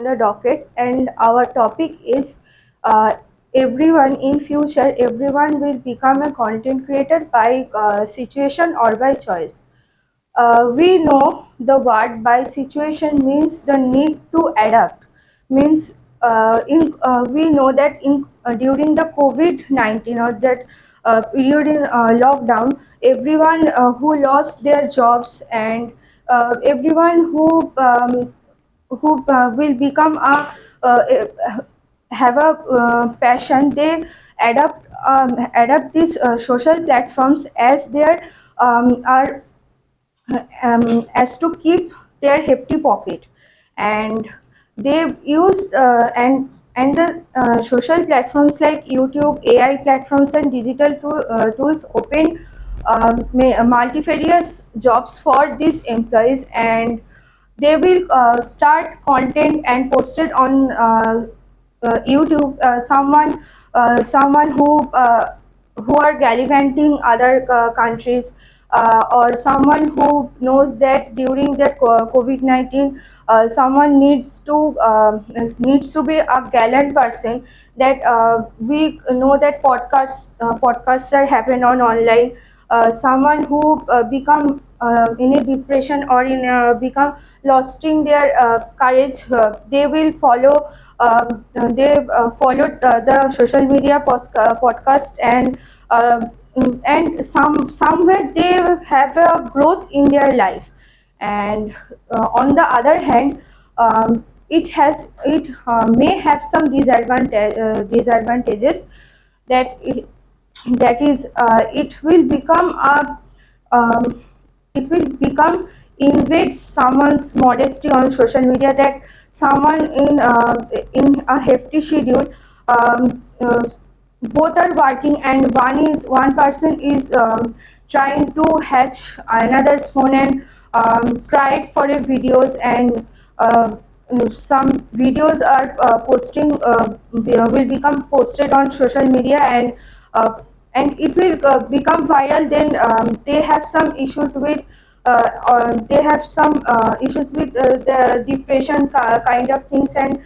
on the docket, and our topic is uh, everyone in future. Everyone will become a content creator by situation or by choice. We know the word by situation means the need to adapt. Means we know that in during the COVID-19 or that period in lockdown, everyone who lost their jobs and everyone who will become a have a passion, they adapt these social platforms as their are as to keep their hefty pocket, and they use and the social platforms like YouTube, AI platforms, and digital tools open multifarious jobs for these employees, and they will start content and post it on YouTube. Someone who are gallivanting other countries, or someone who knows that during the COVID-19, someone needs to be a gallant person. That we know that podcasts are happen on online. Someone who become in a depression or in become lost in their courage, they will follow. They followed the social media podcast, and somewhere they have a growth in their life. And on the other hand, it may have some disadvantages, that that is um, it will become invade someone's modesty on social media, that someone in a hefty schedule, both are working, and one person is trying to hatch another's phone and try for a videos, and some videos are will become posted on social media, and it will become viral. Then they have some issues with or they have some issues with the depression kind of things, and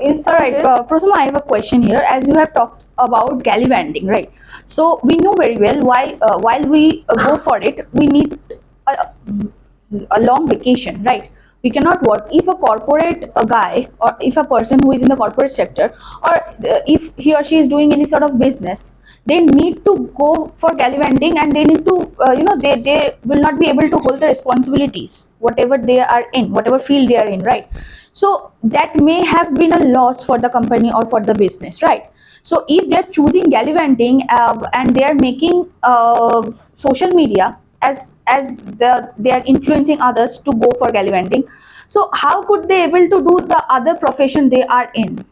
in All some right, ways. Prathama, I have a question here. As you have talked about gallivanting, right? So we know very well why while we go for it, we need a, a long vacation, right? We cannot work if a corporate a guy, or if a person who is in the corporate sector, or if he or she is doing any sort of business, they need to go for gallivanting, and they need to they will not be able to hold the responsibilities whatever they are in, whatever field they are in, right? So that may have been a loss for the company or for the business, right? So if they're choosing gallivanting, and they are making social media as they are influencing others to go for gallivanting, so how could they able to do the other profession they are in?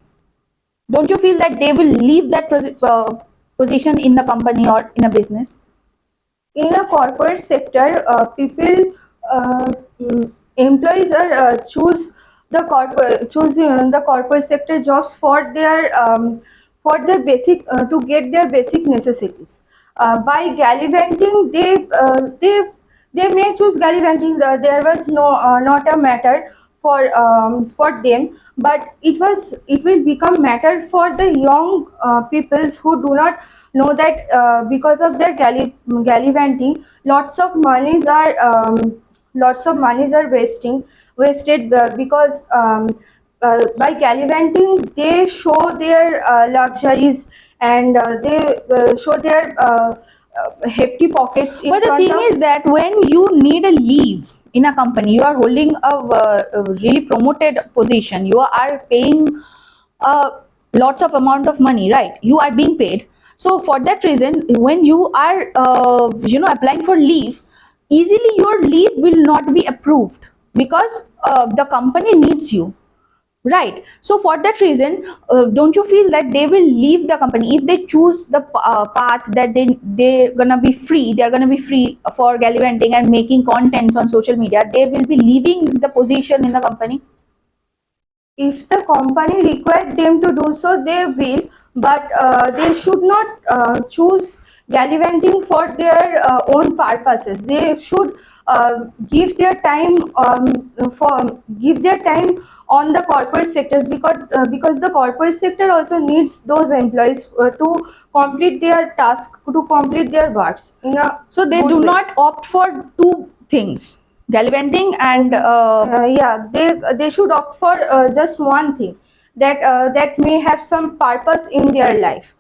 Don't you feel that they will leave that position in the company or in a business? In a corporate sector, people employees are choose the corporate sector jobs for their basic to get their basic necessities. By gallivanting, they may choose gallivanting. There was not a matter for them, but it will become matter for the young peoples who do not know that because of their gallivanting, lots of monies are wasted, because by gallivanting they show their luxuries, and they show their hefty pockets in But the front thing of. is that when you need a leave in a company, you are holding a really promoted position. You are paying lots of amount of money, right? You are being paid. So for that reason, when you are applying for leave, easily your leave will not be approved because the company needs you. Right. So for that reason, don't you feel that they will leave the company if they choose the path that they're gonna be free? They're gonna be free for gallivanting and making contents on social media. They will be leaving the position in the company. If the company requires them to do so, they will, but they should not choose gallivanting for their own purposes. They should give their time on the corporate sectors, because the corporate sector also needs those employees to complete their task, to complete their works in a So they good do way. not opt for two things, gallivanting and Yeah, they should opt for just one thing that may have some purpose in their life.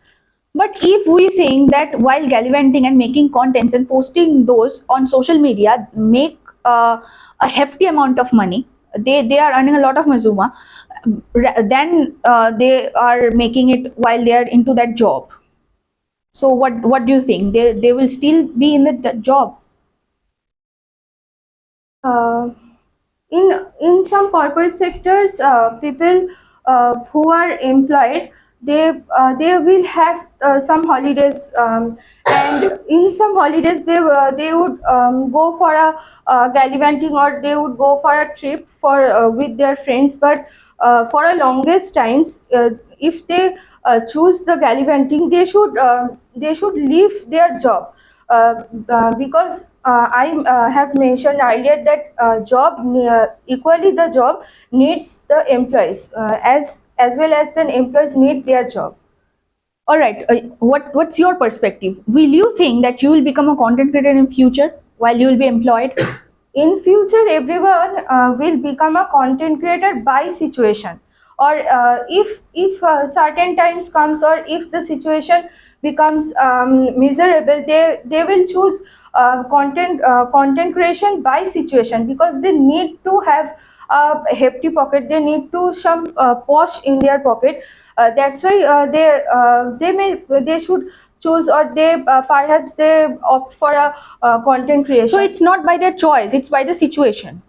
but if we think that while gallivanting and making contents and posting those on social media make a hefty amount of money, they are earning a lot of mazuma, then they are making it while they are into that job. So what do you think? They will still be in that job? Uh, in some corporate sectors, people who are employed, they will have some holidays, and in some holidays they would go for a gallivanting, or they would go for a trip for with their friends. But for a longest times, if they choose the gallivanting, they should leave their job, because I have mentioned earlier that equally the job needs the employees, as well as the employees need their job. All right. What's your perspective? Will you think that you will become a content creator in future while you will be employed? In future, everyone will become a content creator by situation, or if certain times comes, or if the situation becomes miserable, they will choose content creation by situation, because they need to have a hefty pocket, they need to some posh in their pocket. That's why they should choose, or they perhaps they opt for a content creation. So it's not by their choice; it's by the situation.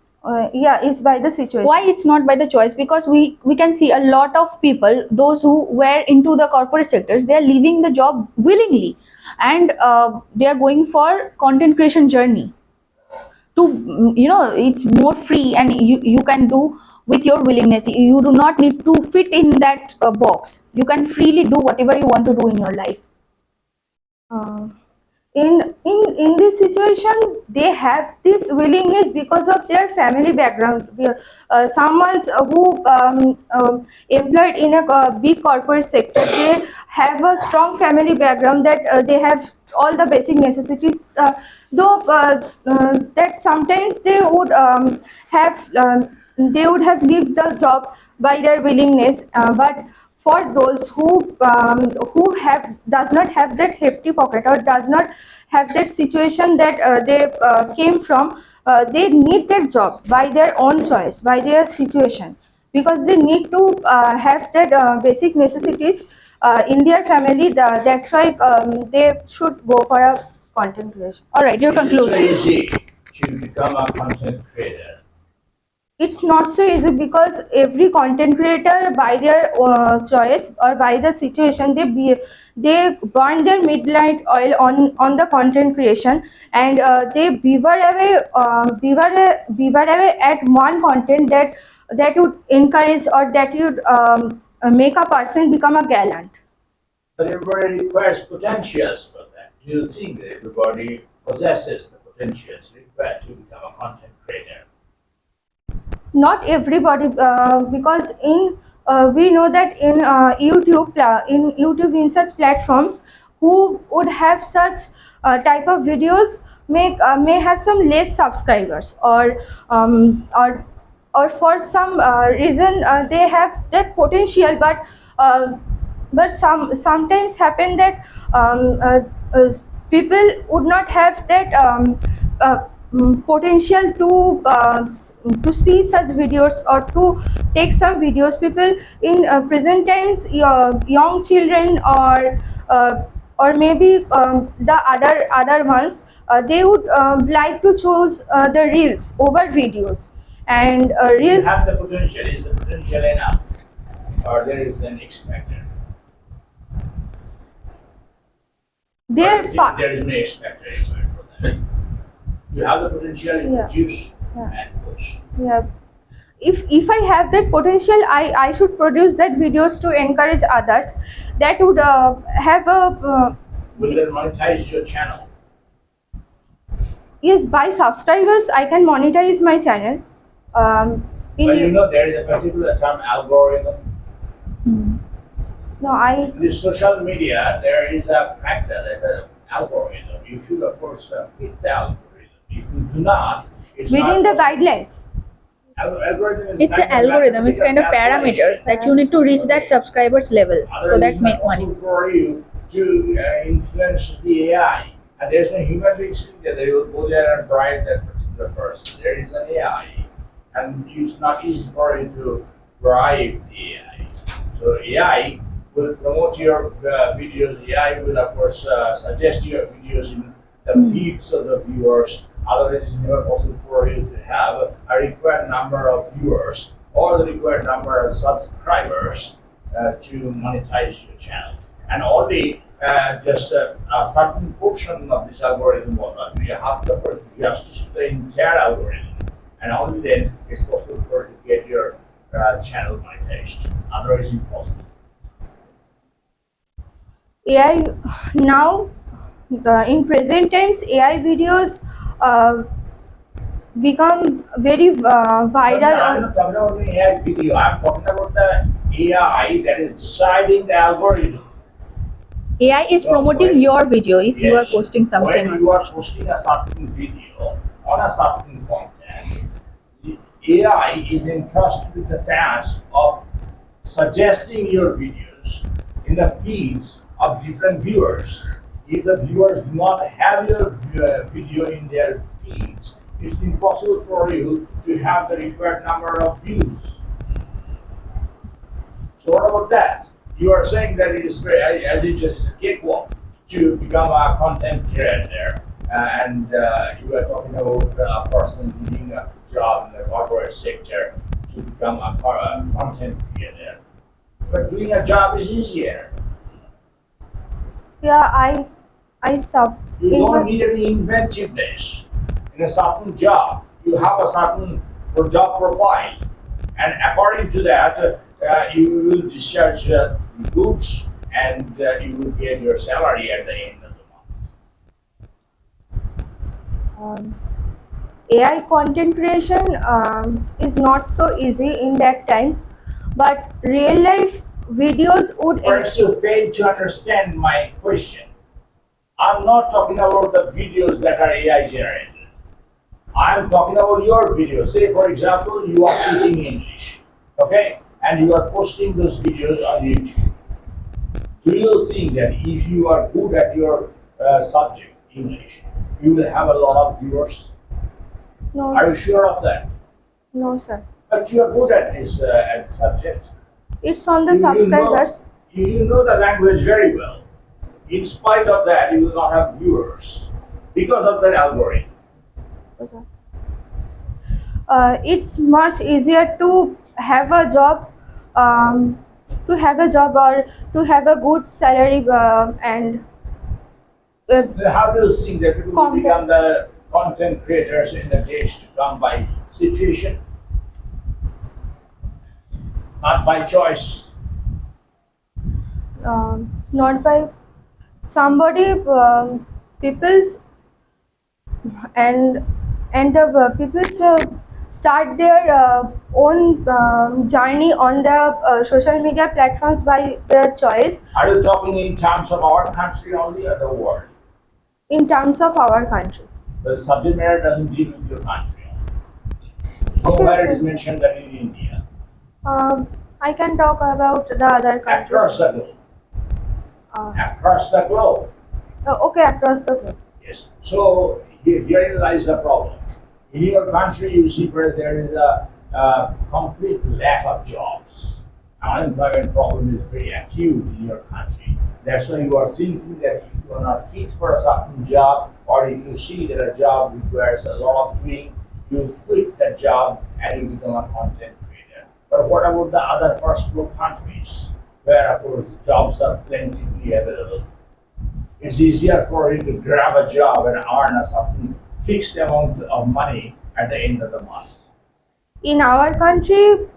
Yeah, it's by the situation. Why it's not by the choice? Because we can see a lot of people, those who were into the corporate sectors, they are leaving the job willingly, and they are going for content creation journey. To it's more free, and you can do with your willingness. You do not need to fit in that box. You can freely do whatever you want to do in your life. Uh, in this situation, they have this willingness because of their family background. Someone who employed in a big corporate sector, they have a strong family background, that they have all the basic necessities, though that sometimes they would have leave the job by their willingness, but for those who have does not have that hefty pocket, or does not have that situation that they came from, they need their job by their own choice, by their situation, because they need to have that basic necessities in their family. That's why they should go for a content creation. All right, your Is it so conclusion. easy to become a content creator? It's not so easy, because every content creator, by their choice or by the situation, they burn their midnight oil on the content creation, and they beaver away at one content that would encourage, or that would make a person become a gallant. But everybody requires potentials for that. Do you think that everybody possesses the potentials required to become a content creator? Not everybody, because in we know that in YouTube, in such platforms, who would have such type of videos may have some less subscribers, or for some reason they have that potential, but sometimes happen that people would not have that potential to see such videos, or to take some videos. People in present times, young children, or maybe the other ones, they would like to choose the reels over videos, and You reels. have the potential. Is the potential enough? Or there is an X factor? Or Their you think pa- there is no X factor required for that? You have the potential, you Yeah. produce Yeah. and push. Yeah, if I have that potential, I should produce that videos to encourage others, that would have a Will they monetize your channel? yes, by subscribers I can monetize my channel. um, In Well, you know, there is a particular term algorithm. Hmm. no, I In the social media, there is a factor that an algorithm. You should, of course, fit the algorithm. If you do not, it's within not the possible. guidelines. Algorithm is It's an like a algorithm. It's kind mathematical of parameter calculation. that you need to reach that Okay. subscribers level so Otherwise, that it's make not money. possible for you to influence the AI. And there's no human being sitting there. They will go there and drive that particular person. There is an AI, and it's not easy for you to drive the AI. So AI will promote your videos. AI will, of course, suggest your videos in the feeds of the viewers. Otherwise, it's never possible for you to have a required number of viewers or the required number of subscribers to monetize your channel. And only just a certain portion of this algorithm will not. You have to first justice to the entire algorithm, and only then it's possible for you to get your channel monetized. Otherwise, impossible. AI now, in present times, AI videos become very viral I'm on. not talking about the AI video. I'm talking about the AI that is deciding the algorithm. AI is So promoting when, your video if you are yes, posting something when on you are social. posting a certain video on a certain content, the AI is entrusted with the task of suggesting your videos in the feeds of different viewers. If the viewers do not have your video in their feeds, it's impossible for you to have the required number of views. So what about that? You are saying that it is very, as it just is a cakewalk to become a content creator, and you are talking about a person needing a job in the corporate sector to become a content creator. But doing a job is easier. Yeah, I sub You in don't my, need any inventiveness in a certain job. You have a certain job profile, and according to that, you will discharge goods, and you will get your salary at the end of the month. um, AI content creation is not so easy in that times, but real life videos would Perhaps you fail to understand my question. I'm not talking about the videos that are AI generated. I'm talking about your videos. Say, for example, you are teaching English, okay, and you are posting those videos on YouTube. Do you think that if you are good at your subject, English, you will have a lot of viewers? no, Are you sure of that? no sir. But you are good at this at subject. It's on the You know subscribers. you know the language very well. In spite of that, you will not have viewers because of that algorithm. It's much easier to have a job, um, or to have a good salary and Then how do you think that people will content. become the content creators in the days to come by situation, not by choice? Not by somebody, people's and the people start their own journey on the social media platforms by their choice. Are you talking in terms of our country only or the world? In terms of our country. The subject matter doesn't deal with your country. Okay, Nowhere it is okay. mentioned that in India. I can talk about the other Across countries. the globe. Uh, Across the globe. okay, across the globe. Yes. So herein lies the problem. In your country, you see where there is a complete lack of jobs. Unemployment problem is very acute in your country. That's why you are thinking that if you are not fit for a certain job, or if you see that a job requires a lot of doing, you quit that job and you become a content creator. But what about the other first world countries, where of course jobs are plentifully available? It's easier for you to grab a job and earn a certain fixed amount of money at the end of the month. In our country,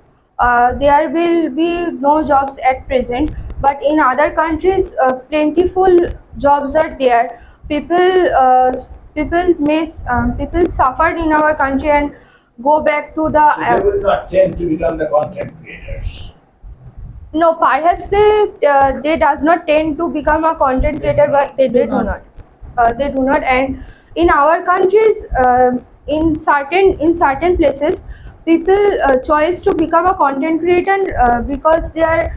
there will be no jobs at present, but in other countries, plentiful jobs are there. People, people suffered in our country and go back to the So they will not tend to become the content creators. no, perhaps they does not tend to become a content creator, but they do not. They do not, and in our countries, in certain places, people choice to become a content creator because they are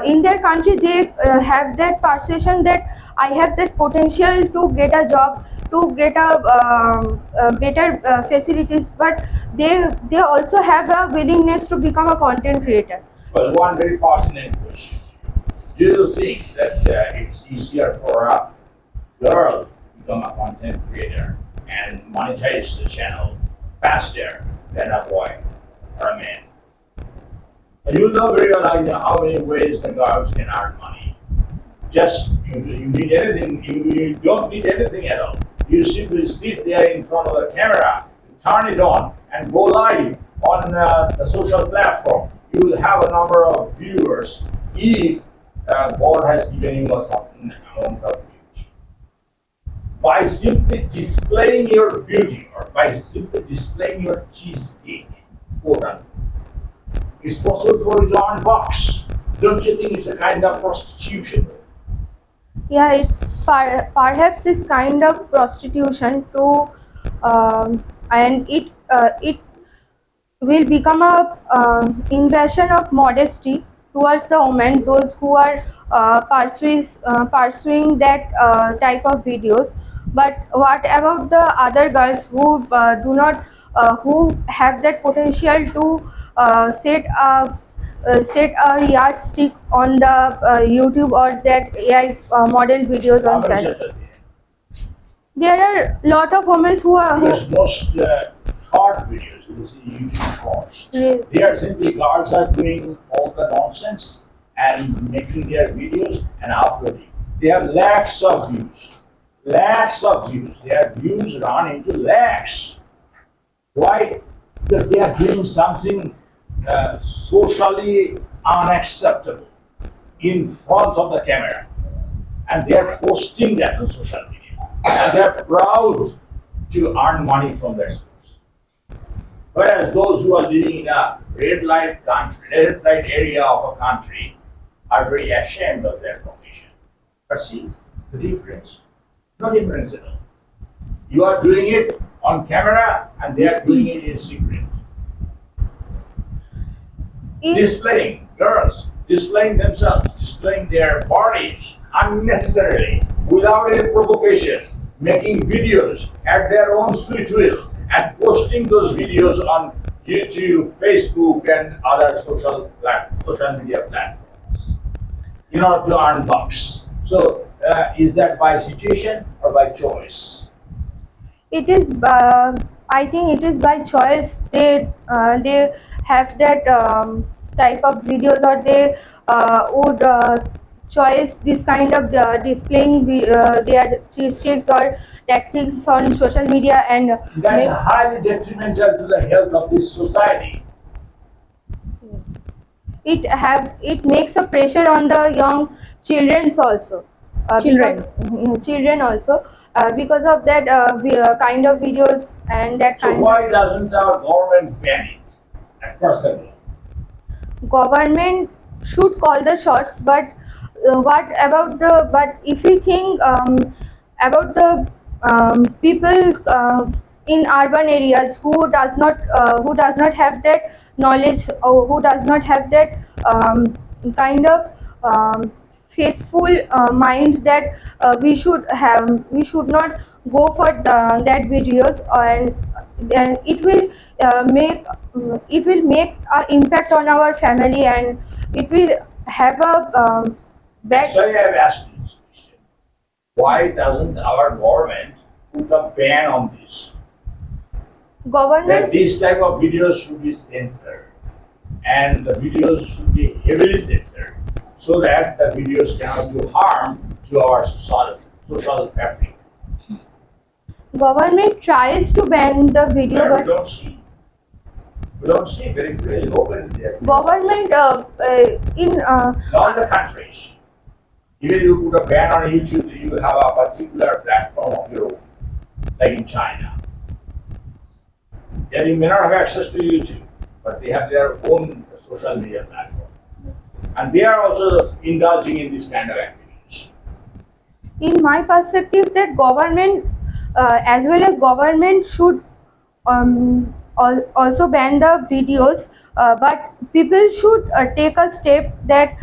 in their country. They have that perception that I have that potential to get a job, to get a better facilities, but they also have a willingness to become a content creator. Well, one very fascinating question. Do you think that it's easier for a girl to become a content creator and monetize the channel faster than a boy or a man? And you know very well how many ways the girls can earn money. Just you need anything, you don't need anything at all. You simply sit there in front of the camera, turn it on, and go live on the social platform. You will have a number of viewers if God has given you a certain amount of beauty. By simply displaying your beauty or by simply displaying your cheesecake, quote unquote, it's possible for you to earn bucks. Don't you think it's a kind of prostitution? Yeah, it's perhaps this kind of prostitution to, and it will become a invasion of modesty towards the women, those who are pursuing that type of videos. But what about the other girls who do not, who have that potential to set a yardstick on the YouTube or that AI model videos How on many channel? such are there? There are lot of women who are Because most short videos, you see YouTube shorts, yes. they are simply girls are doing all the nonsense and making their videos and uploading. They have lakhs of views. Lakhs of views. Their views run into lakhs. Why? Because they are doing something socially unacceptable in front of the camera. And they are posting that on social media. And they are proud to earn money from their source. Whereas those who are living in a red light country, red light area of a country are very ashamed of their profession. But see the difference. No difference at all. You are doing it on camera and they are doing it in secret. If Displaying girls, displaying themselves, displaying their bodies unnecessarily, without any provocation, making videos at their own sweet will, and posting those videos on YouTube, Facebook, and other social media platforms in order to earn bucks. So, is that by situation or by choice? it is, I think it is by choice. They have that type of videos, or they would choice this kind of displaying their cheesecakes or tactics on social media, and That's make highly detrimental to the health of this society. yes. It makes a pressure on the young childrens also, because Children. children also, because of that kind of videos and that So kind why of doesn't our government ban it across the globe? government should call the shots. But what about the, but if we think about the people in urban areas who does not have that knowledge, or who does not have that kind of faithful mind, that we should not go for that videos, and then it will make an impact on our family, and it will have a bad Sorry, I've asked you this question. Why doesn't our government put a ban on this? That government. these type of videos should be censored, and the videos should be heavily censored, so that the videos cannot do harm to our social fabric. Government tries to ban the video, But but we don't see very freely open there. government in In all the countries, even if you put a ban on YouTube, you will have a particular platform of your own, like in China. They may not have access to YouTube, but they have their own social media platform. And they are also indulging in this kind of activities. In my perspective, that government, as well as government, should also ban the videos, but people should take a step that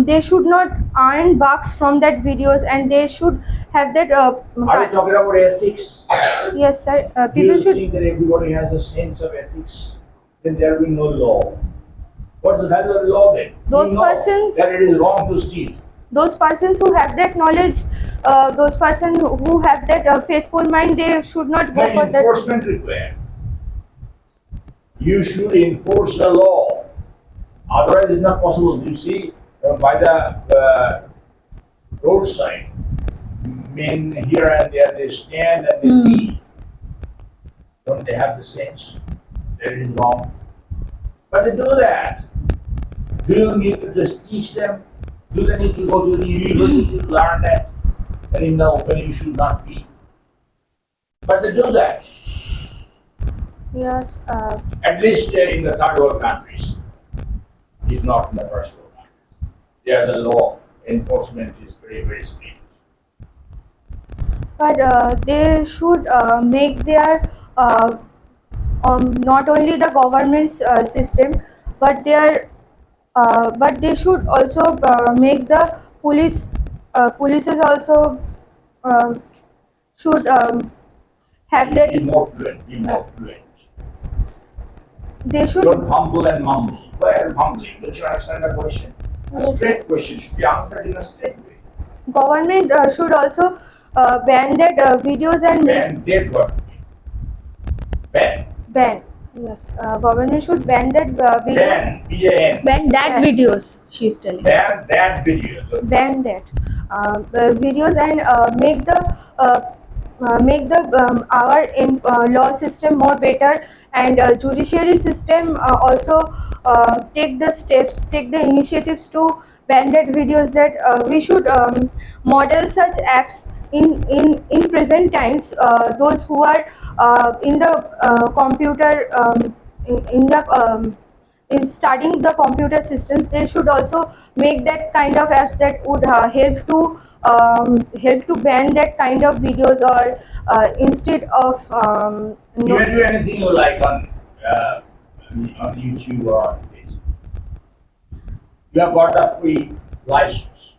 they should not earn bucks from that videos, and they should have that. Are you talking about ethics? Yes, sir. Do People you should. think that everybody has a sense of ethics? Then there will be no law. What's the value of the law then? Those We know persons- that it is wrong to steal. Those persons who have that knowledge, those persons who have that faithful mind, they should not go The for that. enforcement required. You should enforce the law. Otherwise, it's not possible. You see, by the roadside, men here and there, they stand and they pee. Don't they have the sense that it is wrong? But they do that. Do you need to just teach them? Do they need to go to the university to learn that in the open you should not be? But they do that. Yes. At least in the third world countries. It's not in the first world countries. There the law enforcement is very, very strict. But they should make their not only the government's system, but but they should also make the polices also uh, should have that. Be more fluent. Be more fluent. They should. Don't humble and mumble. Where humbling? Don't you understand the question? A Yes. straight question should be answered in a straight way. Government should also ban that videos and make Ban dead what? Ban. ban. Yes, government should ban that videos. Ban. B-A-N. When that Yeah. videos, she's telling. Ban that videos. Ban that videos and make the our law system more better, and judiciary system also take the steps, take the initiatives to ban that videos. That we should model such apps in present times. Those who are in the computer in the in studying the computer systems, they should also make that kind of apps that would help to ban that kind of videos, or instead of You can do anything you like on YouTube or on Facebook. You have got a free license.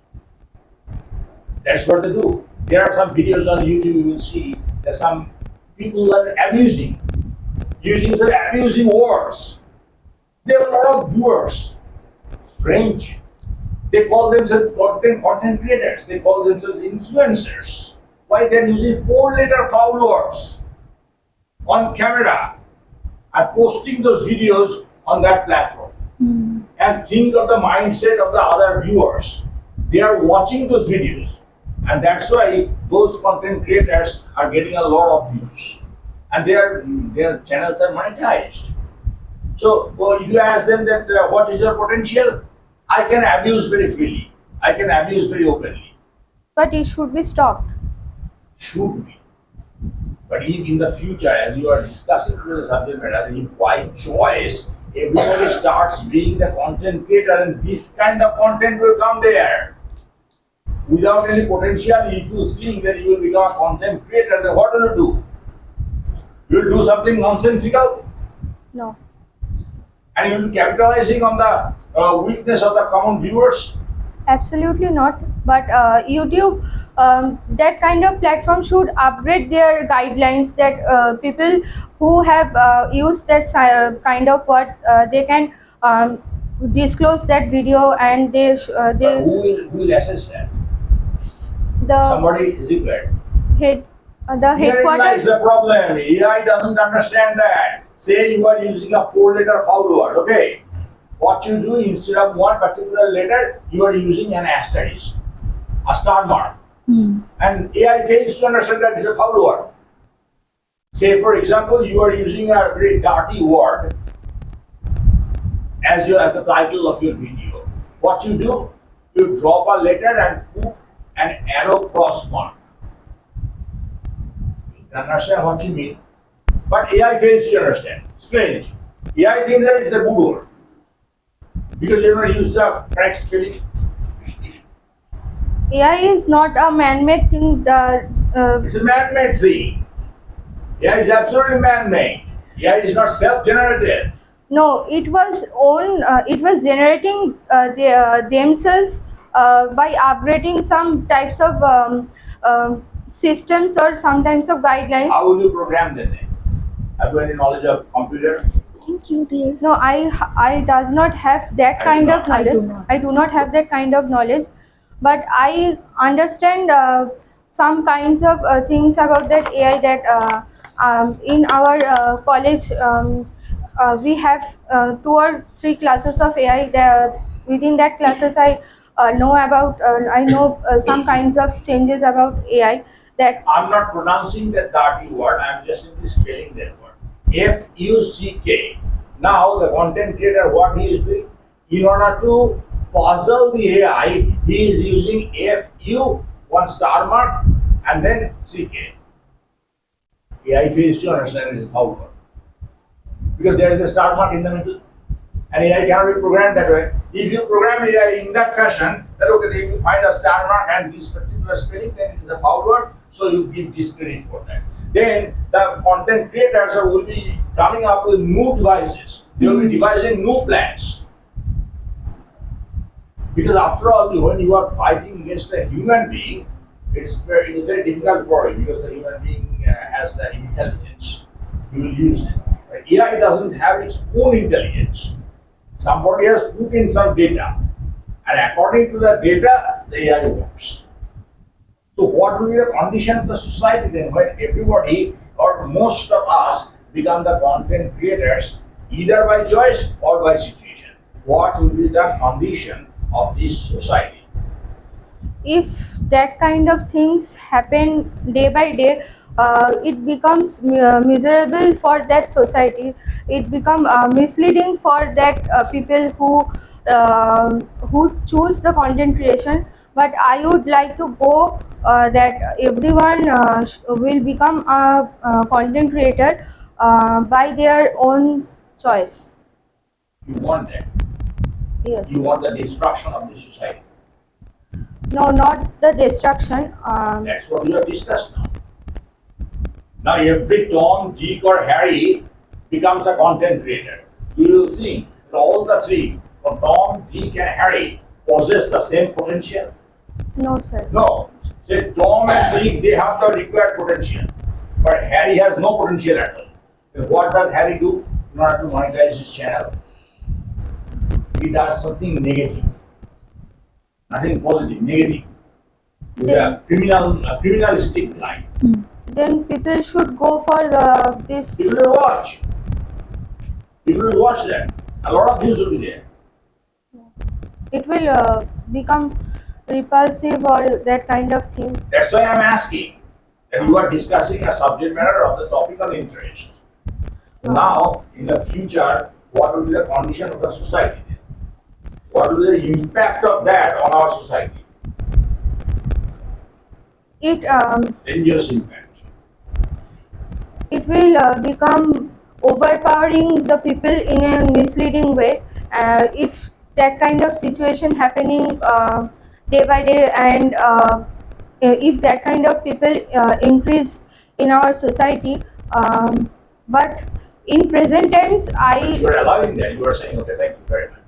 That's what they do. There are some videos on YouTube you will see that some people are abusing, using some abusing words. There are a lot of viewers. Strange. They call themselves content creators. They call themselves influencers. Why they're using 4-letter foul words on camera and posting those videos on that platform. And think of the mindset of the other viewers. They are watching those videos, and that's why those content creators are getting a lot of views, and their channels are monetized. So you ask them that what is your potential? I can abuse very freely. I can abuse very openly. but it should be stopped. Should be. But if in the future, as you are discussing the subject matter, if by choice everybody starts being the content creator, and this kind of content will come there. Without any potential, if you think that you will become a content creator, then what will you do? You will do something nonsensical, No. and you will be capitalizing on the weakness of the common viewers. Absolutely not. But YouTube, that kind of platform should upgrade their guidelines, that people who have used that kind of what they can disclose that video, and But they who will assess that? the Somebody is required. head the Herein lies headquarters. the problem. AI doesn't understand that. Say you are using a 4-letter foul word, okay? What you do, instead of one particular letter, you are using an asterisk, a star mark. And AI fails to understand that it's a foul word. Say, for example, you are using a very dirty word as the title of your video. What you do, you drop a letter and put an arrow cross mark. You understand what you mean? But AI fails to understand. Strange. AI thinks that it's a good word because they don't use the correct spelling. AI is not a man-made thing. It's a man-made thing. AI is absolutely man-made. AI is not self-generated. No, it was own. It was generating themselves by upgrading some types of systems or some types of guidelines. How will you program them then? Have you any knowledge of computer? Thank you, dear. No, I does not have that I kind do of not. I do knowledge. not. I do not have that kind of knowledge, but I understand some kinds of things about that AI that in our college we have 2 or 3 classes of AI. Within that classes I know some kinds of changes about AI that I'm not pronouncing that dirty word. I'm just simply spelling that word. Fuck. Now the content creator, what he is doing, in order to puzzle the AI, he is using fu, one star mark, and then ck. AI fails to understand this foul word because there is a star mark in the middle, and AI cannot be programmed that way. If you program AI in that fashion, that okay, they will find a star mark and this particular spelling, then it is a foul word, so you give discredit for that. Then the content creators will be coming up with new devices. They will be devising new plans. Because after all, when you are fighting against a human being, it is very difficult for you because the human being has the intelligence. You will use it. But AI doesn't have its own intelligence. Somebody has put in some data, and according to the data, the AI works. So, what will be the condition of the society then when everybody or most of us become the content creators, either by choice or by situation? What will be the condition of this society? if that kind of things happen day by day, it becomes miserable for that society. It become misleading for that people who choose the content creation. But I would like to go that everyone will become a content creator by their own choice. You want that. Yes. You want the destruction of the society. No, not the destruction. That's what we have discussed now. Now every Tom, Dick, or Harry becomes a content creator. You will see that all the three, from Tom, Dick, and Harry, possess the same potential. No, sir. No. Say Tom and Dick, they have the required potential. But Harry has no potential at all. Then what does Harry do in order to monetize his channel? He does something negative. Nothing positive, negative. With a criminalistic line. Then people should go for this. People will watch. People will watch that. A lot of views will be there. It will become repulsive or that kind of thing. That's why I'm asking that you are discussing a subject matter of the topical interest. Now, in the future, what will be the condition of the society? What will be the impact of that on our society? It Dangerous impact. it will become overpowering the people in a misleading way. If that kind of situation happening day by day, and if that kind of people increase in our society, but in present times, But you are allowing that. You are saying, okay, thank you very much.